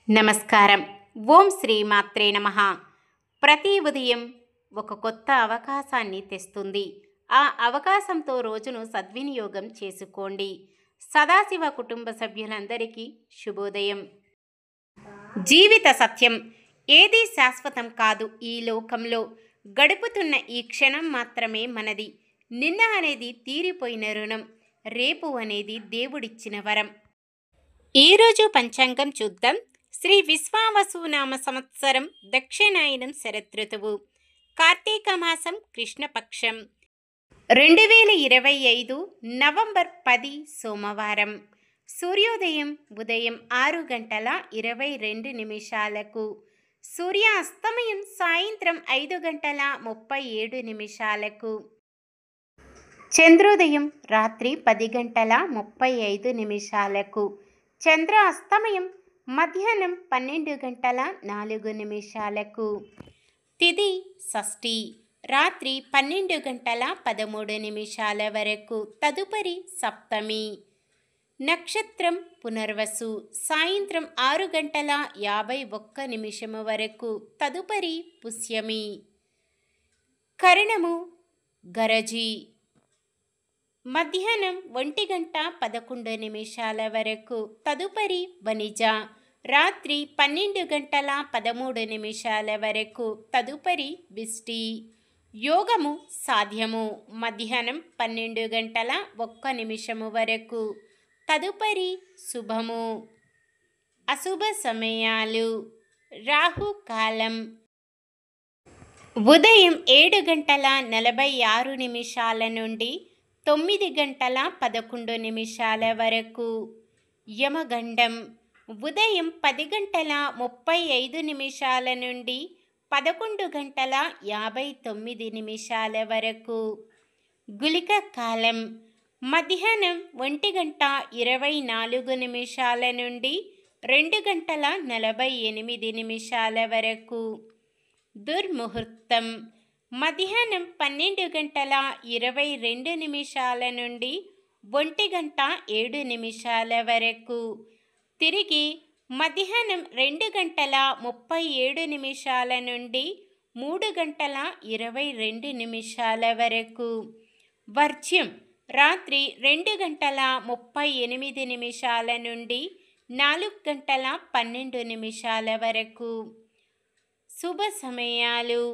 నమస్కారం. ఓం శ్రీ మాత్రే నమః. ప్రతి ఉదయం ఒక కొత్త అవకాశాన్ని తెస్తుంది. ఆ అవకాశంతో రోజును సద్వినియోగం చేసుకోండి. సదాశివ కుటుంబ సభ్యులందరికీ శుభోదయం. జీవిత సత్యం: ఏదీ శాశ్వతం కాదు. ఈ లోకంలో గడుపుతున్న ఈ క్షణం మాత్రమే మనది. నిన్న అనేది తీరిపోయిన రుణం, రేపు అనేది దేవుడిచ్చిన వరం. ఈరోజు పంచాంగం చూద్దాం. శ్రీ విశ్వావసునామ సంవత్సరం దక్షిణాయనం శరదృతువు, కార్తీక మాసం కృష్ణపక్షం, 2025 నవంబర్ 10 సోమవారం. సూర్యోదయం ఉదయం 6:22 సూర్యాస్తమయం సాయంత్రం 5:37. చంద్రోదయం రాత్రి 10:35. చంద్ర అస్తమయం మధ్యాహ్నం 12:04. తిథి షష్ఠి, రాత్రి 12:13 వరకు. తదుపరి సప్తమి. నక్షత్రం పునర్వసు, సాయంత్రం 6:51 వరకు. తదుపరి పుష్యమి. కరణము గరజి, మధ్యాహ్నం 1:11 వరకు. తదుపరి వనిజ, రాత్రి 12:13 వరకు. తదుపరి విష్టి. యోగము సాధ్యము, మధ్యాహ్నం 12:01 వరకు. తదుపరి శుభము. అశుభ సమయాలు: రాహుకాలం ఉదయం 7:46 నుండి 9:11 వరకు. యమగండం ఉదయం 10:35 నుండి 11:59 వరకు. గుళిక కాలం మధ్యాహ్నం 1:24 నుండి 2:48 వరకు. దుర్ముహూర్తం మధ్యాహ్నం 12:22 నుండి 1:07 వరకు. తిరిగి మధ్యాహ్నం 2:37 నుండి 3:22 వరకు. వర్జ్యం రాత్రి 2:38 నుండి 4:12 వరకు. శుభ సమయాలు: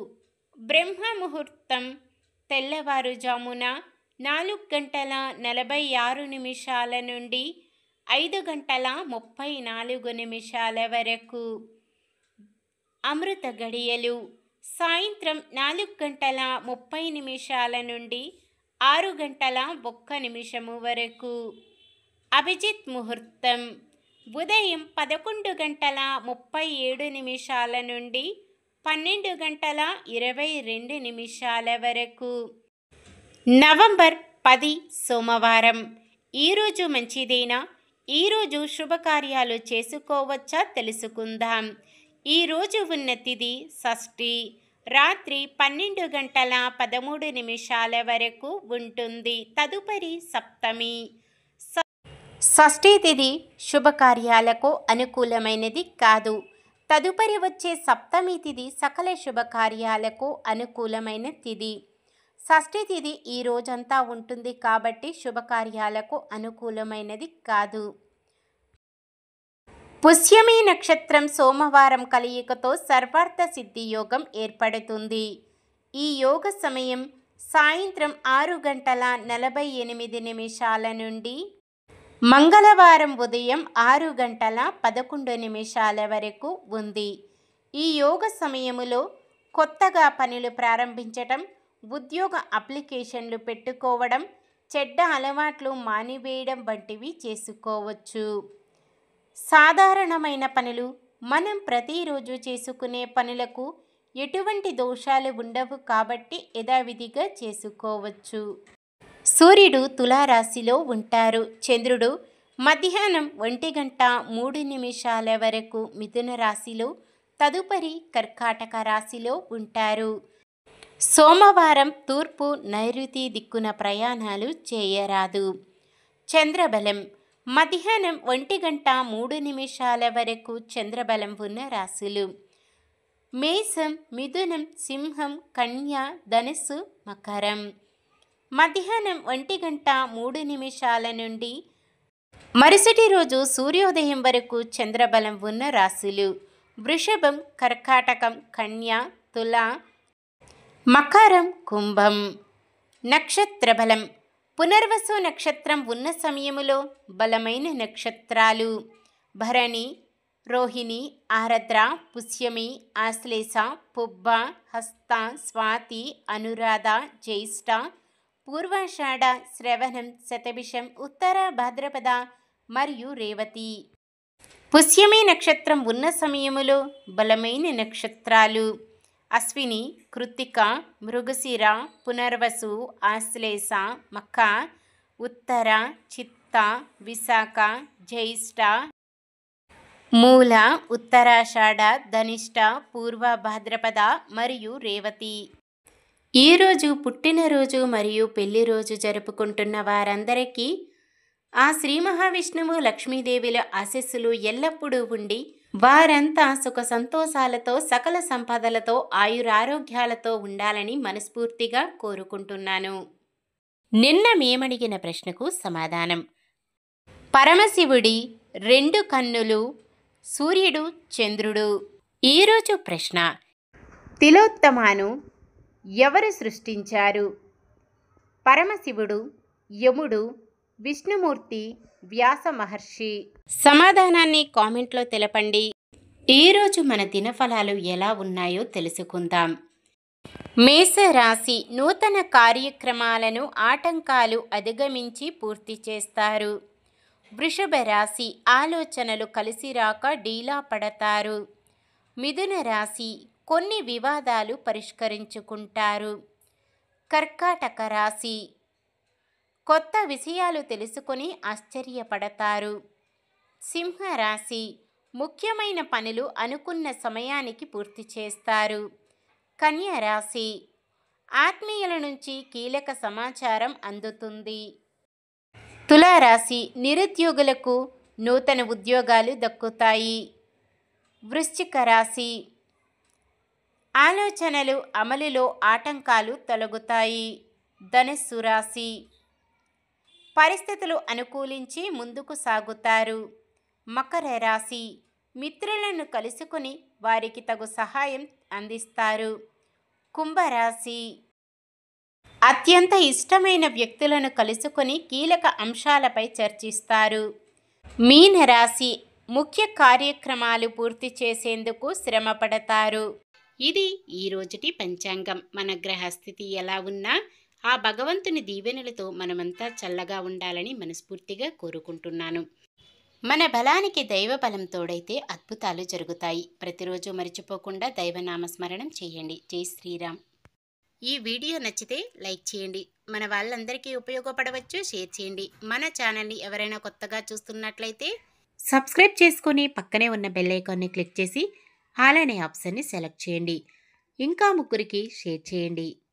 బ్రహ్మముహూర్తం తెల్లవారుజామున 4:46 నుండి 5:34 వరకు. అమృత గడియలు సాయంత్రం 4:30 నుండి 6:01 వరకు. అభిజిత్ ముహూర్తం ఉదయం 11:37 నుండి 12:22 వరకు. నవంబర్ 10 సోమవారం. ఈరోజు మంచిదేనా? ఈరోజు శుభకార్యాలు చేసుకోవచ్చా తెలుసుకుందాం. ఈరోజు ఉన్న తిథి షష్ఠి, రాత్రి 12:13 వరకు ఉంటుంది. తదుపరి సప్తమి. షష్ఠీ తిథి శుభకార్యాలకు అనుకూలమైనది కాదు. తదుపరి వచ్చే సప్తమి తిథి సకల శుభకార్యాలకు అనుకూలమైన తిథి. షష్ఠీ తిథి ఈ రోజంతా ఉంటుంది కాబట్టి శుభకార్యాలకు అనుకూలమైనది కాదు. పుష్యమి నక్షత్రం సోమవారం కలయికతో సర్వార్థ సిద్ధి యోగం ఏర్పడుతుంది. ఈ యోగ సమయం సాయంత్రం 6:48 నుండి మంగళవారం ఉదయం 6:11 వరకు ఉంది. ఈ యోగ సమయములో కొత్తగా పనులు ప్రారంభించటం, ఉద్యోగ అప్లికేషన్లు పెట్టుకోవడం, చెడ్డ అలవాట్లు మానివేయడం వంటివి చేసుకోవచ్చు. సాధారణమైన పనులు: మనం ప్రతిరోజు చేసుకునే పనులకు ఎటువంటి దోషాలు ఉండవు కాబట్టి యథావిధిగా చేసుకోవచ్చు. సూర్యుడు తులారాశిలో ఉంటారు. చంద్రుడు మధ్యాహ్నం 1:03 వరకు మిథున రాశిలో, తదుపరి కర్కాటక రాశిలో ఉంటారు. సోమవారం తూర్పు నైరుతి దిక్కున ప్రయాణాలు చేయరాదు. చంద్రబలం మధ్యాహ్నం 1:03 వరకు చంద్రబలం ఉన్న రాశులు: మేషం, మిథునం, సింహం, కన్య, ధనుస్సు, మకరం. మధ్యాహ్నం 1:03 నుండి మరుసటి రోజు సూర్యోదయం వరకు చంద్రబలం ఉన్న రాశులు: వృషభం, కర్కాటకం, కన్య, తుల, మకరం, కుంభం. నక్షత్ర బలం: పునర్వసు నక్షత్రం ఉన్న సమయములో బలమైన నక్షత్రాలు: భరణి, రోహిణి, ఆరద్ర, పుష్యమి, ఆశ్లేష, పుబ్బ, హస్త, స్వాతి, అనురాధ, జ్యేష్ఠ, పూర్వాషాఢ, శ్రవణం, శతభిషం, ఉత్తర భాద్రపద మరియు రేవతి. పుష్యమి నక్షత్రం ఉన్న సమయములో బలమైన నక్షత్రాలు: అశ్విని, కృత్తిక, మృగశిర, పునర్వసు, ఆశ్లేష, మఖ, ఉత్తర, చిత్త, విశాఖ, జ్యేష్ఠ, మూల, ఉత్తరాషాఢ, ధనిష్ట, పూర్వ భాద్రపద మరియు రేవతి. ఈరోజు పుట్టినరోజు మరియు పెళ్లి రోజు జరుపుకుంటున్న వారందరికీ ఆ శ్రీ మహావిష్ణువు, లక్ష్మీదేవిల ఆశీస్సులు ఎల్లప్పుడూ ఉండి వారంతా సుఖ సంతోషాలతో, సకల సంపదలతో, ఆయురారోగ్యాలతో ఉండాలని మనస్ఫూర్తిగా కోరుకుంటున్నాను. నిన్న మేమడిగిన ప్రశ్నకు సమాధానం: పరమశివుడి 2 కన్నులు, సూర్యుడు, చంద్రుడు. ఈరోజు ప్రశ్న: తిలోత్తమాను ఎవరు సృష్టించారు? పరమశివుడు, యముడు, విష్ణుమూర్తి, వ్యాస మహర్షి. సమాధానాన్ని కామెంట్లో తెలపండి. ఈరోజు మన దినఫలాలు ఎలా ఉన్నాయో తెలుసుకుందాం. మేషరాశి: నూతన కార్యక్రమాలను ఆటంకాలు అధిగమించి పూర్తి చేస్తారు. వృషభ రాశి: ఆలోచనలు కలిసి రాక డీలా పడతారు. మిథున రాశి: కొన్ని వివాదాలు పరిష్కరించుకుంటారు. కర్కాటక రాశి: కొత్త విషయాలు తెలుసుకొని ఆశ్చర్యపడతారు. సింహరాశి: ముఖ్యమైన పనులు అనుకున్న సమయానికి పూర్తి చేస్తారు. కన్య రాశి: ఆత్మీయుల నుంచి కీలక సమాచారం అందుతుంది. తులారాశి: నిరుద్యోగులకు నూతన ఉద్యోగాలు దక్కుతాయి. వృశ్చిక రాశి: ఆలోచనలు అమలులో ఆటంకాలు తొలగుతాయి. ధనుస్సు రాశి: పరిస్థితులు అనుకూలించి ముందుకు సాగుతారు. మకర రాశి: మిత్రులను కలుసుకుని వారికి తగు సహాయం అందిస్తారు. కుంభరాశి: అత్యంత ఇష్టమైన వ్యక్తులను కలుసుకొని కీలక అంశాలపై చర్చిస్తారు. మీనరాశి: ముఖ్య కార్యక్రమాలు పూర్తి చేసేందుకు శ్రమ పడతారు. ఇది ఈ రోజుటి పంచాంగం. మన గ్రహస్థితి ఎలా ఉన్నా ఆ భగవంతుని దీవెనలతో మనమంతా చల్లగా ఉండాలని మనస్ఫూర్తిగా కోరుకుంటున్నాను. మన బలానికి దైవ బలం తోడైతే అద్భుతాలు జరుగుతాయి. ప్రతిరోజు మర్చిపోకుండా దైవనామస్మరణం చేయండి. జై శ్రీరామ్. ఈ వీడియో నచ్చితే లైక్ చేయండి. మన వాళ్ళందరికీ ఉపయోగపడవచ్చు. షేర్ చేయండి. మన ఛానల్ని ఎవరైనా కొత్తగా చూస్తున్నట్లయితే సబ్స్క్రైబ్ చేసుకొని పక్కనే ఉన్న బెల్ ఐకాన్ని క్లిక్ చేసి ఆల్ అనే ఆప్షన్ని సెలెక్ట్ చేయండి. ఇంకా 3కి షేర్ చేయండి.